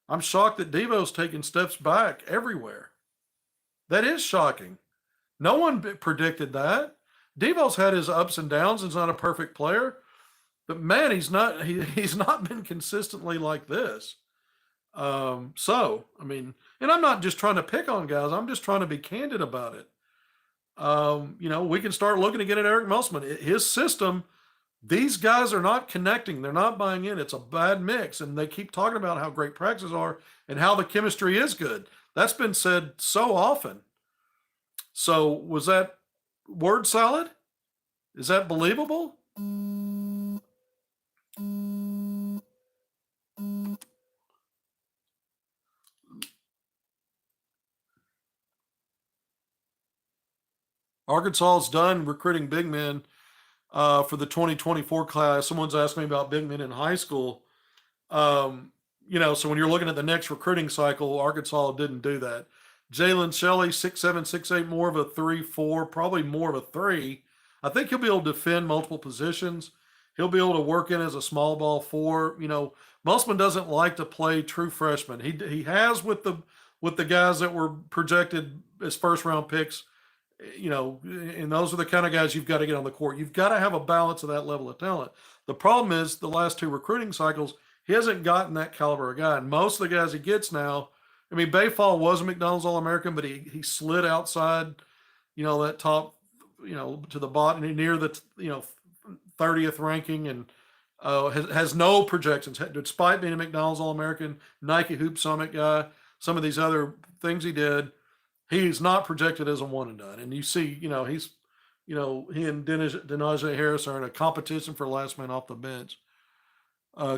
I'm shocked that Devo's taking steps back everywhere. That is shocking. No one predicted that. Devo's had his ups and downs and is not a perfect player. But man, he's not been consistently like this. And I'm not just trying to pick on guys. I'm just trying to be candid about it. We can start looking again at Eric Musselman. His system, these guys are not connecting. They're not buying in. It's a bad mix. And they keep talking about how great practices are and how the chemistry is good. That's been said so often. So was that word salad? Is that believable? Arkansas is done recruiting big men for the 2024 class. Someone's asked me about big men in high school. So when you're looking at the next recruiting cycle, Arkansas didn't do that. Jalen Shelley, 6'7", 6'8", more of a 3-4, probably more of a 3. I think he'll be able to defend multiple positions. He'll be able to work in as a small ball 4. Musselman doesn't like to play true freshmen. He has with the guys that were projected as first round picks. And those are the kind of guys you've got to get on the court. You've got to have a balance of that level of talent. The problem is the last 2 recruiting cycles, he hasn't gotten that caliber of guy. And most of the guys he gets now, I mean, Bayfall was a McDonald's All-American, but he slid outside, that top, to the bottom near the 30th ranking, and has no projections despite being a McDonald's All-American, Nike Hoop Summit guy. Some of these other things he did, he's not projected as a one and done. And you see, he and Denaje Harris are in a competition for last man off the bench.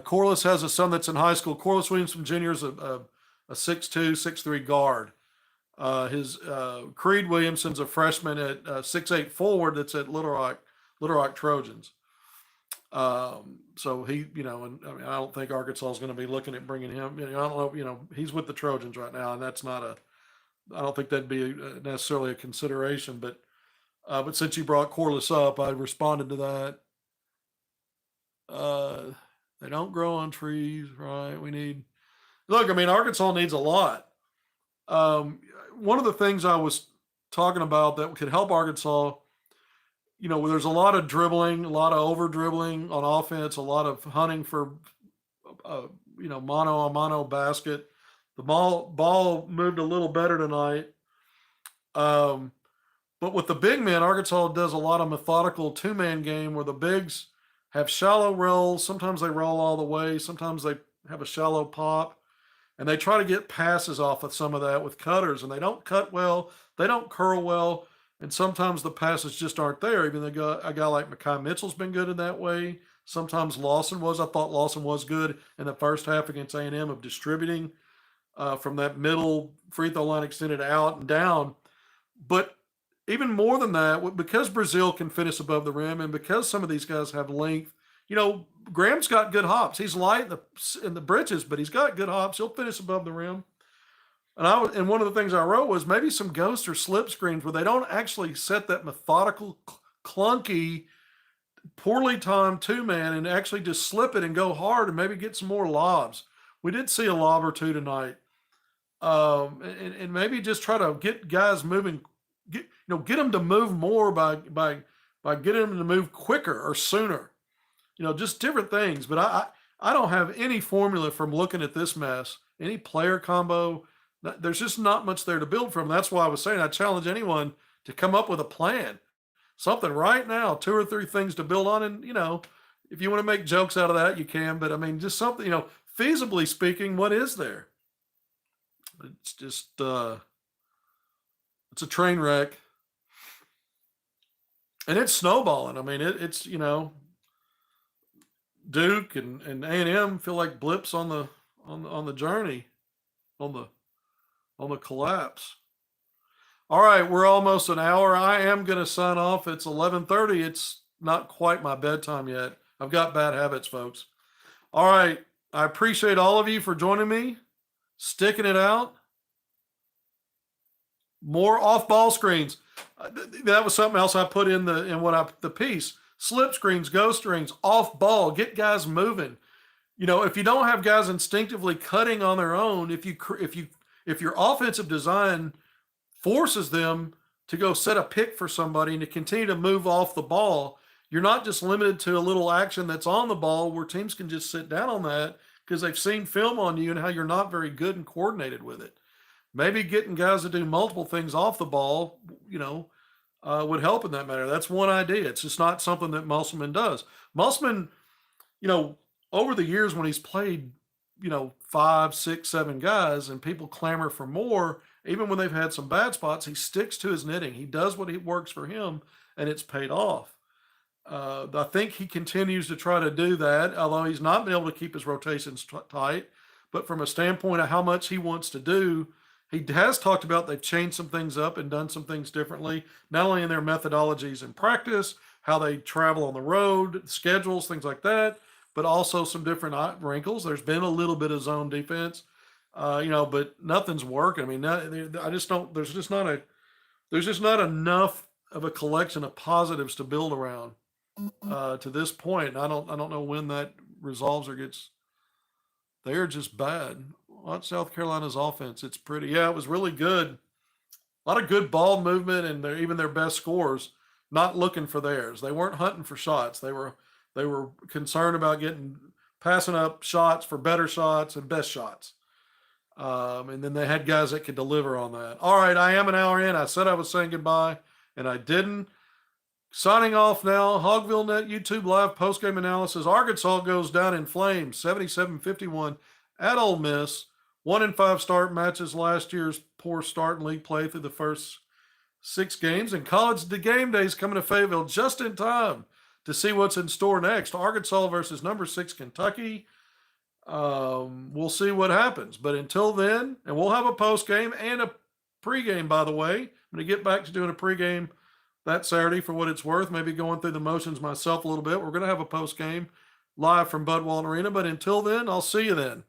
Corliss has a son that's in high school. Corliss Williamson Jr. is a 6'2", 6'3" guard. His Creed Williamson's a freshman at 6'8" forward that's at Little Rock Trojans. So he, and I mean, I don't think Arkansas is going to be looking at bringing him. I don't know. He's with the Trojans right now, and that's not I don't think that'd be necessarily a consideration. But since you brought Corliss up, I responded to that. They don't grow on trees, right? Look, I mean, Arkansas needs a lot. One of the things I was talking about that could help Arkansas, where there's a lot of dribbling, a lot of over dribbling on offense, a lot of hunting for, mano a mano basket. The ball moved a little better tonight. But with the big men, Arkansas does a lot of methodical two-man game where the bigs have shallow rolls. Sometimes they roll all the way. Sometimes they have a shallow pop. And they try to get passes off of some of that with cutters. And they don't cut well. They don't curl well. And sometimes the passes just aren't there. Even a guy like Mekhi Mitchell's been good in that way. Sometimes Lawson was. I thought Lawson was good in the first half against A&M of distributing from that middle free throw line extended out and down. But even more than that, because Brazile can finish above the rim and because some of these guys have length, Graham's got good hops. He's light in the britches, but he's got good hops. He'll finish above the rim. And one of the things I wrote was maybe some ghost or slip screens where they don't actually set that methodical, clunky, poorly timed two-man and actually just slip it and go hard and maybe get some more lobs. We did see a lob or two tonight. And maybe just try to get guys moving, get them to move more by getting them to move quicker or sooner. Just different things. But I don't have any formula from looking at this mess, any player combo. There's just not much there to build from. That's why I was saying I challenge anyone to come up with a plan, something right now, 2 or 3 things to build on. And, if you want to make jokes out of that, you can. But, I mean, just something, feasibly speaking, what is there? It's just it's a train wreck. And it's snowballing. I mean, it's Duke and A&M feel like blips on the journey, on the collapse. All right, we're almost an hour. I am going to sign off. It's 11:30. It's not quite my bedtime yet. I've got bad habits, folks. All right, I appreciate all of you for joining me, sticking it out. More off-ball screens. That was something else I put in the piece. Slip screens, ghost screens, off ball, get guys moving. If you don't have guys instinctively cutting on their own, if your offensive design forces them to go set a pick for somebody and to continue to move off the ball, you're not just limited to a little action that's on the ball where teams can just sit down on that because they've seen film on you and how you're not very good and coordinated with it. Maybe getting guys to do multiple things off the ball, would help in that matter. That's one idea. It's just not something that Musselman does. Musselman, over the years when he's played, 5, 6, 7 guys and people clamor for more, even when they've had some bad spots, he sticks to his knitting. He does what works for him, and it's paid off. I think he continues to try to do that, although he's not been able to keep his rotations tight. But from a standpoint of how much he wants to do, he has talked about they've changed some things up and done some things differently, not only in their methodologies in practice, how they travel on the road, schedules, things like that, but also some different wrinkles. There's been a little bit of zone defense, but nothing's working. I mean, there's just not enough of a collection of positives to build around to this point. I don't know when that resolves or gets. They're just bad. Watch South Carolina's offense. It's pretty. Yeah, it was really good. A lot of good ball movement, and even their best scorers not looking for theirs. They weren't hunting for shots. They were concerned about passing up shots for better shots and best shots. And then they had guys that could deliver on that. All right, I am an hour in. I said I was saying goodbye, and I didn't. Signing off now. HogvilleNet YouTube Live postgame analysis. Arkansas goes down in flames, 77-51 at Ole Miss. 1-5 start matches last year's poor start in league play through the first 6 games. And college game days coming to Fayetteville just in time to see what's in store next. Arkansas versus number 6 Kentucky. We'll see what happens. But until then, and we'll have a post game and a pregame, by the way. I'm going to get back to doing a pregame that Saturday for what it's worth, maybe going through the motions myself a little bit. We're going to have a post game live from Bud Walton Arena. But until then, I'll see you then.